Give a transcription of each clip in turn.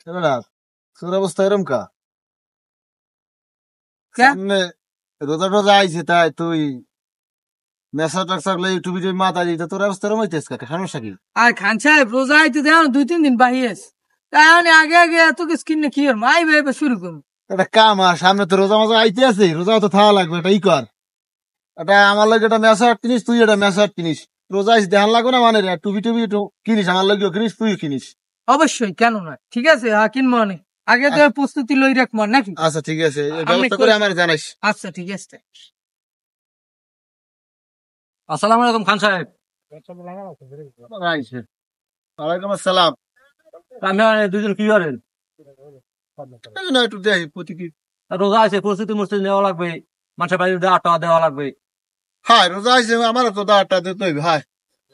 এবারে তোর অবস্থা এরম কা কে? সামনে রোজা টোজা আইছে তাই তুই মেসা টাকসাক লাই টুবি টুবি মাথা দিতে তোর অবস্থা এরম হইতেছ কাকে সমস্যা কি? আর খান সাহেব রোজা আইতে দেও 2-3 দিন বাহিয়েস তাই আমি আগে আগে এত কিছু কিনে কি করবো আই ভাই শুরু করবো এটা কাম আর সামনে তো রোজা মাজা আইতে আছে রোজা তো থাকা লাগবে এটা ই কর এটা আমার লাগে এটা মেসা কিনিস তুই এটা মেসা কিনিস রোজা আইস ধ্যান লাগবে না মানে রে টুবি টুবি একটু কিনিস আমার লাগেও কিনিস তুই কিনিস। অবশ্যই কেন নয় ঠিক আছে কিনবো অনেক আগে তো প্রস্তুতি লই রাখবো নাকি আচ্ছা ঠিক আছে এই ব্যবস্থা করে আমার জানাইস। আচ্ছা ঠিক আছে। আসসালামু আলাইকুম খান সাহেব। ওয়ালাইকুম আসসালাম। আমি দুজন কি করেন? এই না একটু দেই প্রতি কি রোজা আছে, প্রস্তুতি মুস্তুতি নেওয়া লাগবে, মানুষের বাড়ির 8 টাকা দেওয়া লাগবে। হ্যাঁ রোজা আইছে আমার তো দাঁড়টা দিতে হইবে। হ্যাঁ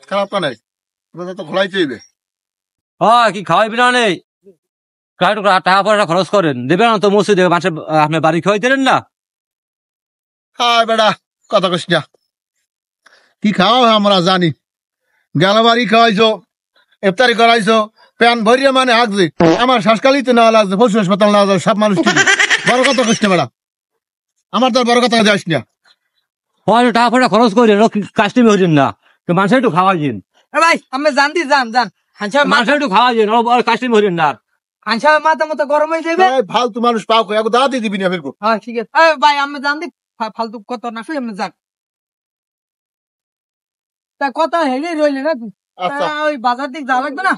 খারাপ কা নাই রোজা তো খোলাইতে হইবে। হ্যাঁ কি খাওয়াই বিনা নেই, টাকা পয়সা খরচ করেন দেবেন না তো মসজিদে মানুষের আপনি বাড়ি খাওয়াই দেন না। হ্যাঁ বেটা কথা কইস না কি খাওয়া আমরা জানি গেল বাড়ি খাওয়াইছো ইফতারি করাইছো প্যান ভরিয়ে মানে হাঁকছে আমার শ্বাসকালিতে নেওয়া লাগছে পশু হাসপাতাল নেওয়া যাবে সব মানুষ ঠিক বড় কথা কইস না বেটা আমার তো বড় কথা যাইস না। হয় টাকা পয়সা খরচ করেন কাস্টমি হইলেন না, মানুষের একটু খাওয়াই দিন। ভাই আমি জানতি যান খান সাহেব মানুষের একটু খাওয়াই দিন, কাস্টমি হইলেন না। খান সাহেব মাথা মতো গরম হয়ে যাবে। ফালতু মানুষ পাও কো দাঁড়াতে দিবি না ফেলবো। হ্যাঁ ঠিক আছে ভাই আমি জানতি ফালতু কত না শুই আমি যাক তা কথা হেলে রইলে না আচ্ছা ওই বাজার দিক যাওয়া লাগবে না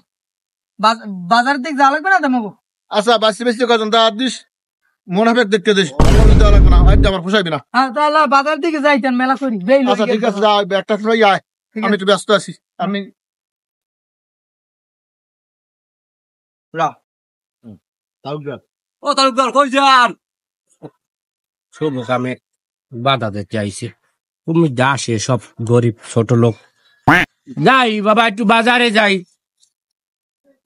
বাজার দিক যাওয়া লাগবে না তোমাকে। আচ্ছা বাসি বেশি কজন দাঁড় দিস মোনাফেক দেখতে দিস দেওয়া লাগবে না আমার পোষাইবি না। হ্যাঁ তাহলে বাজার দিকে যাইতেন মেলা করি বেই লই আচ্ছা ঠিক আছে যা ব্যাগটা লই আয় আমি একটু ব্যস্ত আছি আমি ও তালুকদার কই যান? শুভ কামে বাধা দিতে আইছে, তুমি আসে সব গরিব ছোট লোক। যাই বাবা একটু বাজারে যাই,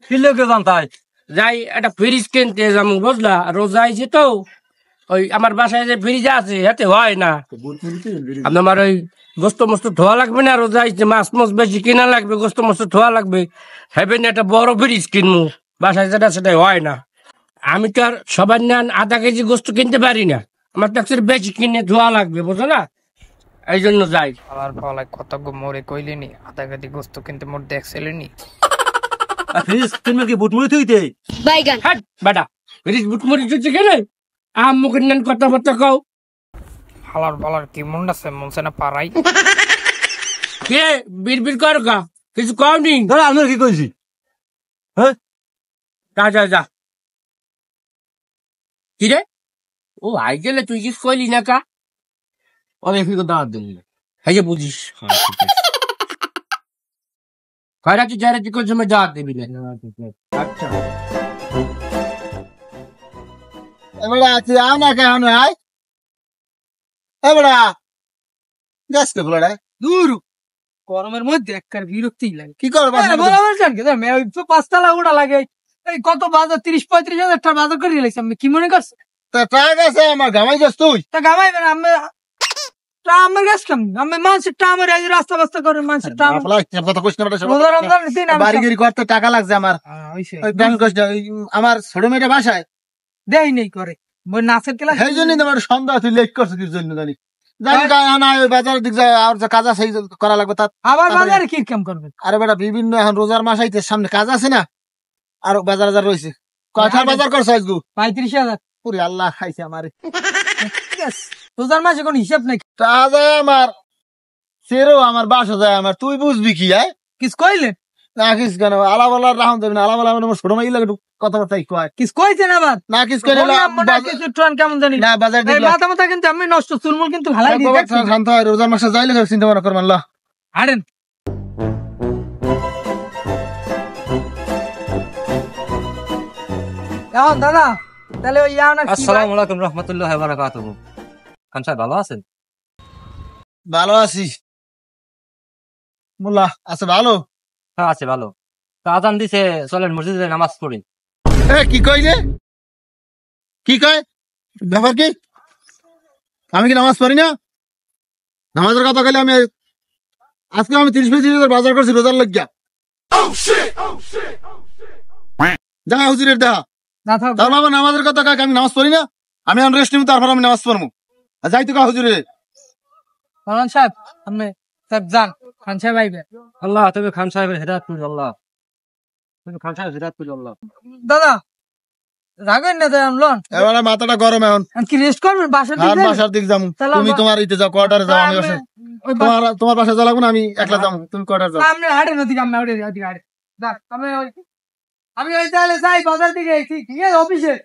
কি লেগে যান তাই? যাই একটা ফ্রিজ কিনতে যাবো বুঝলা, রোজা আইছে তো ওই আমার বাসায় যে ফ্রিজ আছে হাতে হয় না, আমার ওই গোস্ত মস্ত ধোয়া লাগবে না, রোজা আইছে মাছ মাছ বেশি কিনা লাগবে, গোস্ত মস্ত ধোয়া লাগবে, হেবেন একটা বড় ফ্রিজ কিনবো, বাসায় যেটা সেটাই হয় না। আমি তো আর সবার নেন আধা কেজি গোস্ত কিনতে পারি না, আমার তো বেশি কিনে ধোয়া লাগবে বুঝো না, এই জন্য যাই। আবার পালাই কত মরে কইলেনি আধা কেজি গোস্ত কিনতে মোট দেখছিলেনি। ফ্রিজ কিনবে কি বুটমুড়ি থইতে? হাট বেটা, ফ্রিজ বুটমুড়ি চুচ্ছে কেন আম মুখের নেন কথাবার্তা কও। হালার বালার কি মন আছে মনছে না পারাই কে বিড় বিড় কর কা, কিছু কও নি? ধর আমি কি কইছি? হ্যাঁ যা যা যা। কি রে ও আই গেলে তুই কিছু কইলি না কা? অনেক কি দাঁত দিন এই যে বুঝিস খয়রাতি জায়রাতি কোন সময় দাঁত দিবি না। আচ্ছা এবারে আছি আও না কেন আয় এবারে গ্যাস কে বলে দূর গরমের মধ্যে একবার বিরক্তি লাগে। কি করবো বরাবর জান কি আমি ওই 5 তলা উড়া লাগে এই কত বাজার 30-35 হাজার টাকা বাজার করে লাইছি আমি কি মনে করছ তা ট্রাক আছে আমার গামাই যাস তুই তা গামাইবেন আমি আমার গাছ কেমন আমি মানুষের টামের এই রাস্তা বাস্তা করে মানুষের টাম কথা কইস না বেটা রোজা রমজান দিন আমি বাড়ি গিরি করতে টাকা লাগছে আমার ওই ব্যাংক কইস না আমার ছোট মেয়েটা বাসায় দেই নেই করে ওই নাচের ক্লাস সেই জন্যই তোমার সন্ধ্যা তুই লেট করছিস কি জন্য জানি জানি না ওই বাজারের দিক যায় আর যে কাজ আছে সেই করা লাগবে তার আবার বাজারে কি কাম করবেন? আরে বেটা বিভিন্ন এখন রোজার মাস আইতে সামনে কাজ আছে না আর বাজার বাজার রয়েছে কয়টার বাজার করছো আজগু 35,000 পুরি আল্লাহ খাইছে আমারে ঠিক আছে রোজার মাসে কোনো হিসাব নাই তা যায় আমার সেরো আমার বাসা যায় আমার তুই বুঝবি কি হ্যাঁ কিস কইলেন না কিস কেন আলাবালার রাহন দেবে না আলাবালা আমার ছোট মাই লাগে কথাবার্তাই কয় কিস কইছেন আবার না কিস কেন কিছু ট্রান কেমন জানি না বাজার এই দিলা মাথা মাথা কিন্তু আমি নষ্ট চুলমুল কিন্তু হালাই দিয়ে দেখছি শান্ত হয় রোজার মাসে যাইলে চিন্তা ভাবনা করবেন আল্লাহ হারেন এখন দাদা তাহলে ওই ইয়াও না কি আসসালামু আলাইকুম রাহমাতুল্লাহি ওয়া বারাকাতুহু। খান সাহেব ভালো আছেন? ভালো আছি মোল্লা আছে ভালো হ্যাঁ আছে ভালো। তা আজান দিছে চলেন মসজিদে নামাজ পড়ি। কি কইলে কি কয় ব্যাপার কি আমি কি নামাজ পড়ি না নামাজের কথা কইলে আমি আজকে আমি 30-35 বাজার করছি রোজার লাগিয়া যা হুজুরের দেখা না থাক তার বাবা নামাজের কথা কাকে আমি নামাজ পড়ি না আমি এখন রেস্ট নিব তারপর আমি নামাজ পড়বো আর যাই তো কা হুজুরে মৌলানা সাহেব আপনি সাহেব যান খান সাহেব আইবে আল্লাহ তুমি খান সাহেবের হেদায়েত করো আল্লাহ তুমি খান সাহেবের হেদায়েত করো আল্লাহ দাদা রাগেন না দেন লন এবারে মাথাটা গরম এখন আমি কি রেস্ট করবেন বাসার আর দিকে বাসার দিক যাবো তাহলে তুমি তোমার ইতে যাও কোয়ার্টারে যাও আমি বাসায় ওই তোমার বাসায় যাও লাগবে না আমি একলা যাবো তুমি কোয়ার্টারে যাও সামনে হাড়ে নদী আমি হাড়ে নদী হাড়ে যাক আমি ওই তাহলে যাই বাজার দিকে ঠিক আছে অফিসে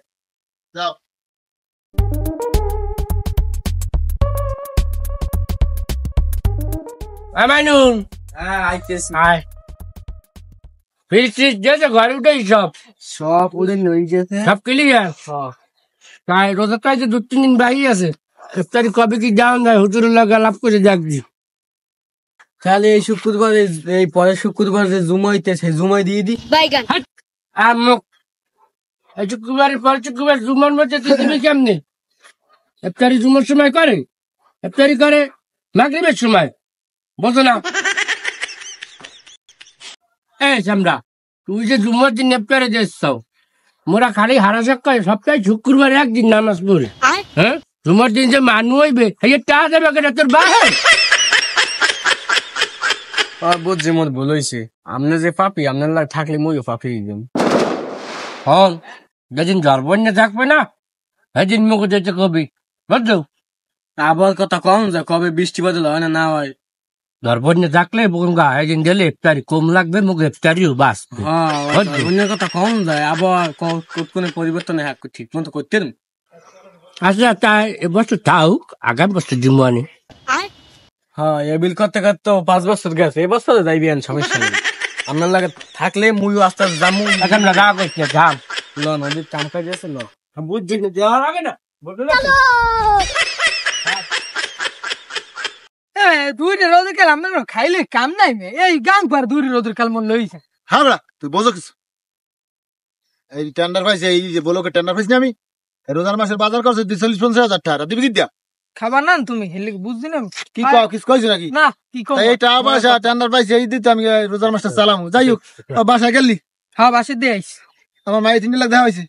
যাও আমানুন হ্যাঁ আইতেছি আয় ফিরছিস যেতে ঘরে উঠেই সব সব ওদের নই যেতে সব ক্লিয়ার তাই রোজার তাই যে 2-3 দিন বাকি আছে ইফতারি কবে কি যাওয়া যায় হুজুরুল্লাহ লাভ করে দেখবি তাহলে এই শুক্রবারে এই পরের শুক্রবার যে জুমা হইতেছে জুমাই দিয়ে দি আর মুখ এই শুক্রবারের পর শুক্রবার জুমার মধ্যে তুই দিবি কেমনি ইফতারি জুমার সময় করে ইফতারি করে মাগরিবের সময় বোঝো না এই সামরা তুই যে জুমার দিন ইফতারে যাচ্ছ মোরা খালি হারাসাক করে সপ্তাহে শুক্রবার একদিন নামাজ পড়ে হ্যাঁ জুমার দিন যে মানুষ হইবে এই টাকা দেবে কেন তোর বাহে আর বুঝছি মোর ভুল হয়েছে আপনি যে পাপি আপনার লাগে থাকলে মইও পাপি একদম হন যেদিন জরবন্যা থাকবে না সেদিন মুখে যেতে কবি বুঝছো আবার কথা কম যে কবে বৃষ্টি বাদল হয় না না হয় জরবন্যা থাকলে বোকা একদিন গেলে ইফতারি কম লাগবে মুখে ইফতারিও বাঁচবে অন্যের কথা কম যায় আবার কোন পরিবর্তন ঠিক মতো করতে না। আচ্ছা তাই এবছর থাক আগামী বছর জুমানি হ্যাঁ এ বিল করতে করতে 5 বছর গেছে এ বছর যাইবি আর সমস্যা নেই আপনার লাগে থাকলে মুইও আস্তে আস্তে যামু এখন না রাগ হচ্ছে ঘাম ল নদীর কাম কাজ আছে ল বুঝছি না দেওয়া লাগে না দুইটা রোদের কাল আমরা খাইলে কাম নাই মে এই গাং পার দুইটা রোদের কাল মন লইছে হ্যাঁ বড়া তুই বোঝো কিছু এই টেন্ডার পাইছে এই যে বলোকে টেন্ডার পাইছি না আমি এই রোজার মাসের বাজার করছে 40-50 হাজার টাকা দিবি দিয়া খাবার না তুমি হেলে বুঝছি না কি কও কিছু কইছ নাকি না কি কম এই টাকা পয়সা টেন্ডার পাইছে এই দিতে আমি এই রোজার মাসটা চালামু যাই হোক বাসায় গেলি হ্যাঁ বাসে দিয়ে আইস আমার মায়ের 3 লাখ দেখা হয়েছে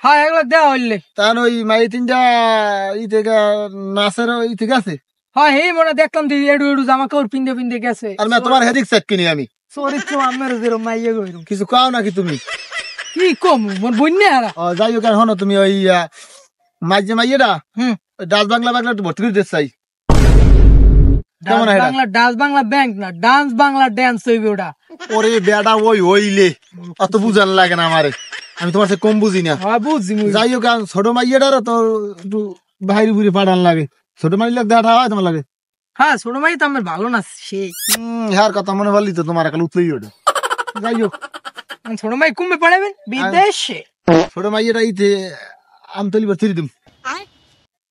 হ্যাঁ এগুলো দেওয়া হইলে তার ওই মায়ের 3টা ই থেকে নাচের ই থেকে আছে হ্যাঁ এই মনে দেখলাম দিদি এডু এডু জামা কাপড় পিন্দে গেছে আর তোমার হেদিক সেট কিনি আমি সরি তো আমার যেরকম মাইয়ে গইরু কিছু কাও নাকি তুমি কি কম মোর বন্যা হারা যাই হোক আর হনো তুমি ওই মাঝে মাইয়েটা হুম ডাচ বাংলা একটু ভর্তি করে দিতে চাই কেমন হয় এটা? বাংলা ডান্স বাংলা ব্যাংক না ডান্স বাংলা ড্যান্স হইবে ওটা ওরে বেটা ওই হইলে অত বুঝান লাগে না আমারে আমি তোমার সাথে কম বুঝি না হ্যাঁ বুঝছি যাই হোক আর ছোট মাইয়েটারও তো একটু বাইরে বুড়ি পাঠান লাগে ছোট মাইয়ের লোক দেখা হয় তোমার লাগে হ্যাঁ ছোট মাই তো আমার ভালো না সেই হ্যার কথা মনে বললি তো তোমার একাল উঠলেই ওটা যাই হোক ছোট মাই কমবে পড়াবেন বিদেশে ছোট মাইয়েটা ইতে আমতলি বা ছিড়ি দিম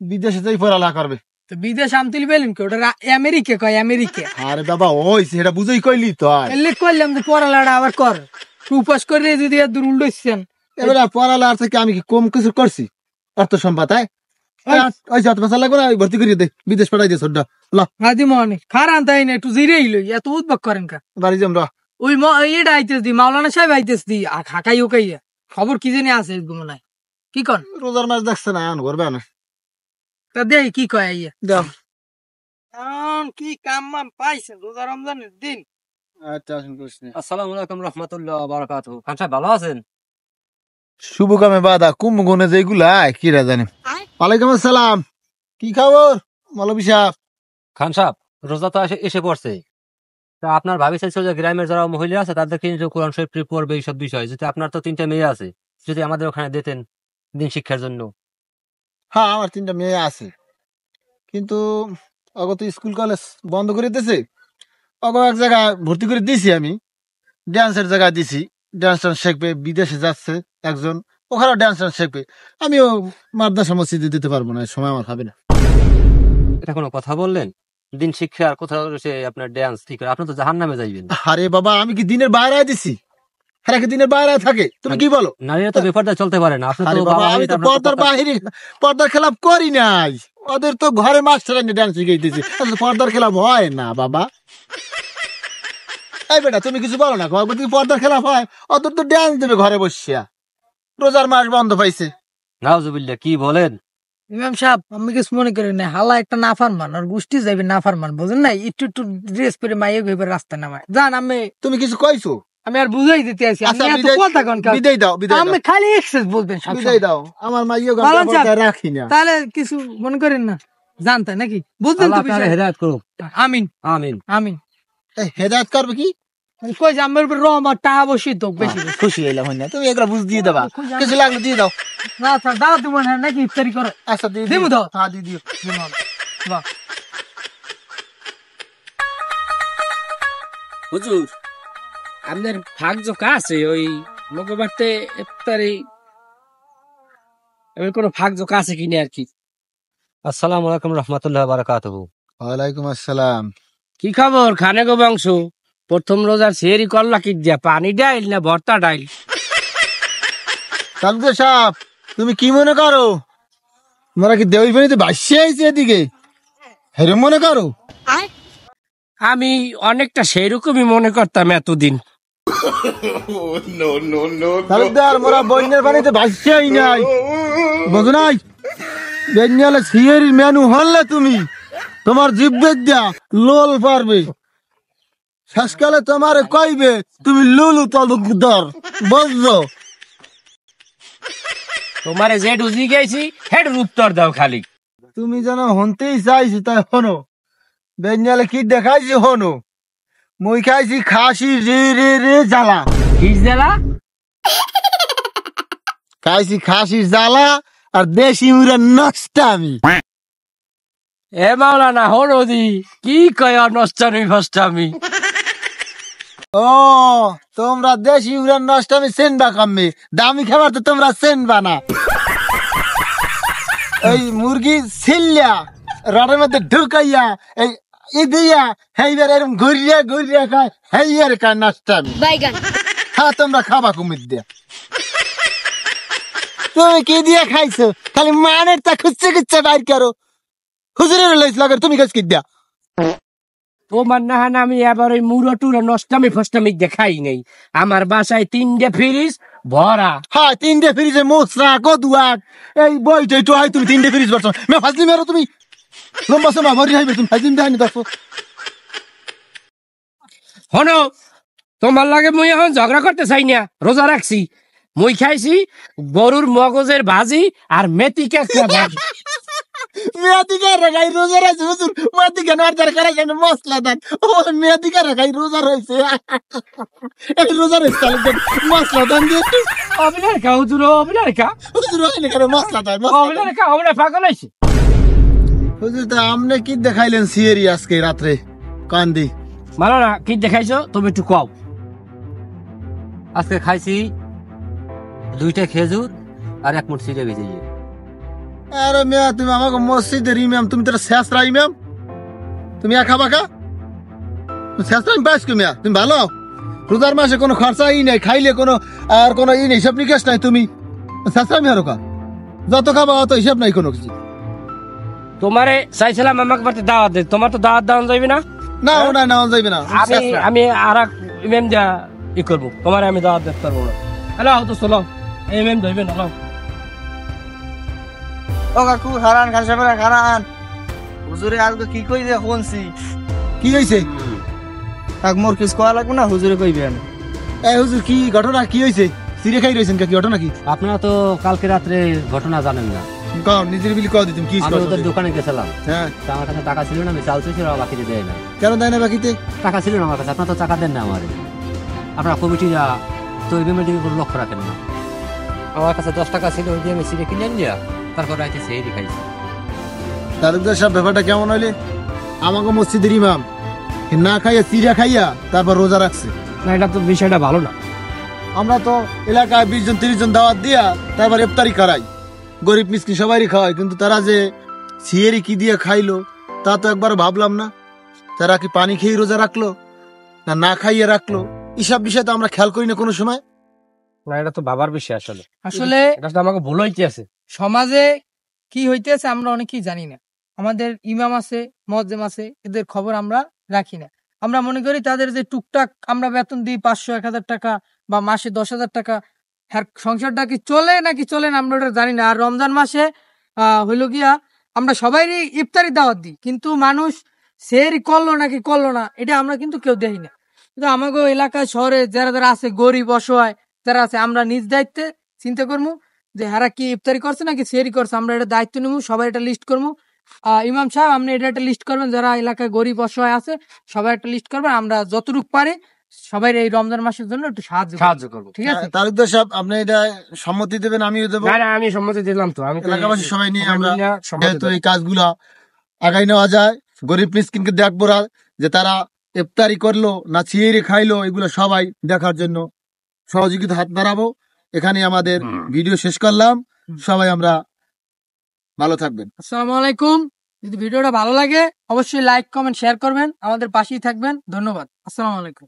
বিদেশে যাই পড়ালেখা করবে তো বিদেশ আমতুলি পেলেন কি ওটা আমেরিকা কয় আমেরিকা আরে বাবা ওই সেটা বুঝেই কইলি তো এলে করলাম যে পড়ালাটা আবার কর উপাস করে যদি দূর উল্টোছেন এবারে পড়ালেখা থেকে আমি কি কম কিছু করছি অর্থ সম্পাদ ওই যত পয়সা লাগবে না ভর্তি করিয়ে দে বিদেশ পাঠাই দে ছোটটা ল হাদি মনে খারান তাই না একটু জিরেই লই এত উদ্ভব করেন কা বাড়ি যাম রা ওই এটা আইতেস দি মাওলানা সাহেব আইতেস দি খাকাই ওকাইয়া খবর কি জানি আছে মনে হয় কি কন রোজার মাস দেখছে না এখন করবে না তা দেই কি কয় আইয়া দাও কি কাম মাম পাইছে রোজা রমজানের দিন আচ্ছা আসুন কৃষ্ণ আসসালামু আলাইকুম রাহমাতুল্লাহ ওয়া বারাকাতুহু খান সাহেব ভালো আছেন শুভ কামে বাদা কুম্ভ গুনে যেগুলা কি রা জানি ওয়ালাইকুম আসসালাম কি খবর মৌলভী সাহেব খান সাহেব রোজা তো এসে পড়ছে তা আপনার ভাবি চাইছিল যে গ্রামের যারা মহিলা আছে তাদেরকে নিয়ে কোরআন শরীফ পড়বে এইসব বিষয় যদি আপনার তো 3টা মেয়ে আছে যদি আমাদের ওখানে দিতেন দিন শিক্ষার জন্য হ্যাঁ আমার 3টা মেয়ে আছে কিন্তু অগত স্কুল কলেজ বন্ধ করে দিয়েছে অগ এক জায়গায় ভর্তি করে দিয়েছি আমি ড্যান্সের জায়গায় দিছি ড্যান্স টান্স শিখবে বিদেশে যাচ্ছে একজন ওখানে ড্যান্স টান্স শিখবে আমিও মাদ্রাসা মসজিদে দিতে পারবো না সময় আমার হবে না এটা কোনো কথা বললেন দিন শিক্ষা আর কোথাও সে আপনার ড্যান্স ঠিক করে আপনি তো জাহান্নামে যাইবেন আরে বাবা আমি কি দিনের বাইরে দিছি হ্যাঁ কি দিনের বাইরে থাকে তুমি কি বলো নারীরা তো বেপরদা চলতে পারে না আপনি আরে তো বাবা বাবা আমি তো পর্দার বাহিরে পর্দার খেলাপ করি নাই ওদের তো ঘরে মাস্টার ডান্স শিখিয়ে দিয়েছি পর্দার খেলাপ হয় না বাবা এই বেটা তুমি কিছু বলো না তুমি পর্দার খেলাপ হয় ওদের তো ডান্স দেবে ঘরে বসিয়া রোজার মাস বন্ধ পাইছে। নাউজুবিল্লাহ, কি বলেন? ইমাম সাহেব আমি কিছু মনে করি না, হালা একটা নাফারমান, আর গোষ্ঠী যাবে নাফারমান, বুঝেন না? একটু একটু ড্রেস পরে মাইয়ে গইবে রাস্তা নামায় যান। তুমি কিছু কইছো? আমি আর বুঝাই দিতে আছি, আপনি আচ্ছা, এত কথা কন কেন? বিদায় দাও, বিদায় আমি দাও, খালি এক্সেস বলবেন সব বিদায় দাও। আমার মাইয়া মালান সাহেব, গামছা রাখি না। তাহলে কিছু মনে করেন না, জানতে নাকি বুঝলেন আল্লাহ তো আপনারে বিষয়? হেদায়েত করুক। আমিন আমিন। আমিন। হেদায়ত করবে কি? আমি কই যে আমার উপর রহমত টাকা বসি তো বেশি বেশি। খুশি হইলাম না, তুমি এগুলা বুঝ দিয়ে দেবা, কিছু লাগলে দিয়ে দাও। না স্যার, দাও দিব না নাকি ইফতারি করে আচ্ছা দিয়ে দিমু দিও। দাও। হ্যাঁ দিয়ে দিও। বাহ, হুজুর আপনার ভাগ্য আছে ওই মগবারতে ইফতারি এমন কোনো ভাগ্য আছে কিনা আর কি। আসসালামু আলাইকুম রহমতুল্লাহ বারাকাতুহু। ওয়ালাইকুম আসসালাম। কি খবর খানে গো বংশ? প্রথম রোজার সেহরি করলা কি দিয়া, পানি ডাইল না ভর্তা ডাইল? তালুকদার সাহেব, তুমি কি মনে করো? তোমরা কি দেউই পানিতে ভাসিয়ে আইছে এদিকে? হেরে মনে করো? আমি অনেকটা সেরকমই মনে করতাম এতদিন। তালুকদার, মোরা বন্যার পানিতে ভাসিয়েই নাই, বুঝো নাই? বেঞ্জালে সিয়ের মেনু হলে তুমি তোমার জিব্বে দিয়া লোল পারবে, শেষকালে তোমার কইবে তুমি লুলু তালুকদার, বুঝলো? তোমারে যে ডুজি গেছি হেড উত্তর দাও খালি। তুমি যেন হনতেই চাইছি তাই হনো। বেঞ্জালে কি দেখাইছি হনো। মুই খাইছি খাসি রে রে রে জ্বালা, কি জেলা? খাইছি খাসির জ্বালা আর দেশি মুড়া নষ্টামি। এ মাওলানা হরদি কি কয় নষ্টামি ফষ্টামি? ও, তোমরা দেশি মুড়া নষ্টামি চেনবা কাম্মে, দামি খাবার তো তোমরা চেনবা না। এই মুরগি ছিল্লা রডের মধ্যে ঢুকাইয়া এই দিয়া হেইবার এরকম ঘুরিয়া ঘুরিয়া খায়, হেইয়ার খায় নষ্টামি। হ্যাঁ, তোমরা খাবা কুমির দিয়া। তুমি কি দিয়ে খাইছো? খালি মানের তা খুঁজছে খুঁজছে বাইর করো। হুজুরের লাইস লাগার তুমি কাজ কি দিয়া? তোমার না হান আমি এবার ওই মুড়ো টুড়ো নষ্টামি ফষ্টামি দেখাই নেই। আমার বাসায় 3টে ফ্রিজ ভরা। হ্যাঁ, 3টে ফ্রিজে মোসরা কদুয়াক এই বইটা একটু হয়, তুমি 3টে ফ্রিজ বলছো। মে ফাজলি মেরো তুমি, লম্বা সময় ভরি হাইবে তুমি ফাজলিম দেখানি দেখো। হনো তোমার লাগে মুই এখন ঝগড়া করতে চাই না, রোজা রাখছি। মুই খাইছি গরুর মগজের ভাজি আর মেথি কেকড়া ভাজি। মেয়াদিকে রেখাই রোজা রয়েছে হুজুর, মেয়াদিকে নর্দার করাই কেন মশলা দেন। ও মেয়াদিকে রেখাই রোজা রয়েছে, এই রোজা রয়েছে মশলা দেন দিয়ে একটু। অবিনার খা হুজুর, অবিনার খা, হুজুর ওখানে কেন মশলা দেন? অবিনার খা, অবিনার পাগল হয়েছে। হুজুর তা আমনে কি দেখাইলেন সিয়েরি আজকে রাত্রে কান্দি? মানো না কি দেখাইছো তুমি একটু কও। আজকে খাইছি 2টা খেজুর আর 1 মুঠ চিড়ে ভেজে। আরে মিয়া, তুমি আমাকে মসজিদের ইমাম, তুমি তোর শেষরা ইমাম, তুমি একা বাকা শেষরা পাইস কি মিয়া? তুমি ভালো রোজার মাসে কোনো খরচাই নাই, খাইলে কোনো আর কোনো ই নেই, হিসাব নিকাশ নাই, তুমি শেষরা মিয়া রোকা যত খাবা অত হিসাব নাই কোনো কিছু। তোমারে চাইছিলাম আমাকে বাড়িতে দাওয়াত দে, তোমার তো দাওয়াত দেওয়া যাইবে না। না ওনা নেওয়া যাইবে না। আমি আমি আর এক ইমাম দিয়া ই করবো, তোমার আমি দাওয়াত দিতে পারবো না। হ্যালো তো চলো, এই ইমাম ধরবে না। ও কাকু হারান খান সাহেব হারান, হুজুরে আজকে কি কই যে শুনছি। কি হয়েছে? কাক মোর কিছু কয়া লাগবে না, হুজুরে কইবেন। এই হুজুর কি ঘটনা, কি হয়েছে? সিরে খাই রয়েছেন কি ঘটনা কি? আপনারা তো কালকে রাত্রে ঘটনা জানেন না। কও নিজের বিলি কও দিতুম কি আমি ওদের দোকানে গেছিলাম, হ্যাঁ তা আমার কাছে টাকা ছিল না, আমি চাল চেয়েছি, ওরা বাকিতে দেয় না। কেন দেয় না বাকিতে? টাকা ছিল না আমার কাছে। আপনারা তো টাকা দেন না আমার, আপনারা কমিটিরা তো এই দিকে কোনো লক্ষ্য রাখেন না। আমার কাছে 10 টাকা ছিল, ওই দিয়ে আমি সিরে কিনে নিয়ে তারপর রাইতে সেই খাইছি। তালুকদার সাহেব, ব্যাপারটা কেমন হইলে? আমাকে মসজিদের ইমাম না খাইয়া চিড়া খাইয়া তারপর রোজা রাখছে। না এটা তো বিষয়টা ভালো না। আমরা তো এলাকায় 20 জন 30 জন দাওয়াত দিয়া তারপর ইফতারি করাই, গরিব মিসকিন সবারই খাওয়াই, কিন্তু তারা যে সিয়েরি কি দিয়ে খাইলো তা তো একবার ভাবলাম না। তারা কি পানি খেয়ে রোজা রাখলো না না খাইয়ে রাখলো, এসব বিষয় তো আমরা খেয়াল করি না কোনো সময়। না এটা তো বাবার বিষয় আসলে। আসলে এটা তো আমাকে ভুল হইতে আছে। সমাজে কি হইতেছে আমরা অনেকেই জানি না। আমাদের ইমাম আছে, মুয়াজ্জিম আছে, এদের খবর আমরা রাখি না। আমরা মনে করি তাদের যে টুকটাক আমরা বেতন দিই 500 1000 টাকা বা মাসে 10,000 টাকা, হ্যাঁ সংসারটা কি চলে নাকি চলে না আমরা ওটা জানি না। আর রমজান মাসে হইলো গিয়া আমরা সবাইরই ইফতারি দাওয়াত দিই, কিন্তু মানুষ সেহরি করলো নাকি করলো না এটা আমরা কিন্তু কেউ দেখি না। কিন্তু আমাকে এলাকায় শহরে যারা যারা আছে গরিব অসহায় যারা আছে, আমরা নিজ দায়িত্বে চিন্তা করবো যে হারা কি ইফতারি করছে নাকি সেহরি করছে, আমরা এটা দায়িত্ব নিবো, সবাই এটা লিস্ট করবো। ইমাম সাহেব আপনি এটা একটা লিস্ট করবেন, যারা এলাকায় গরিব অসহায় আছে সবাই একটা লিস্ট করবেন, আমরা যতটুকু পারি সবাই এই রমজান মাসের জন্য একটু সাহায্য করবো, ঠিক আছে? তালুকদার সাহেব আপনি এটা সম্মতি দেবেন, আমিও দেবো, না না আমি সম্মতি দিলাম তো, আমি তো এলাকাবাসী সবাই নিয়ে আমরা সম্মতি যেহেতু এই কাজগুলা আগাই নেওয়া যায়, গরিব মিসকিনকে দেখবো না যে তারা ইফতারি করলো না ছিঁড়ে খাইলো, এগুলো সবাই দেখার জন্য সহযোগিতা হাত বাড়াবো। এখানে আমাদের ভিডিও শেষ করলাম, সবাই আমরা ভালো থাকবেন। আসসালামু আলাইকুম। যদি ভিডিওটা ভালো লাগে অবশ্যই লাইক কমেন্ট শেয়ার করবেন, আমাদের পাশেই থাকবেন। ধন্যবাদ। আসসালামু আলাইকুম।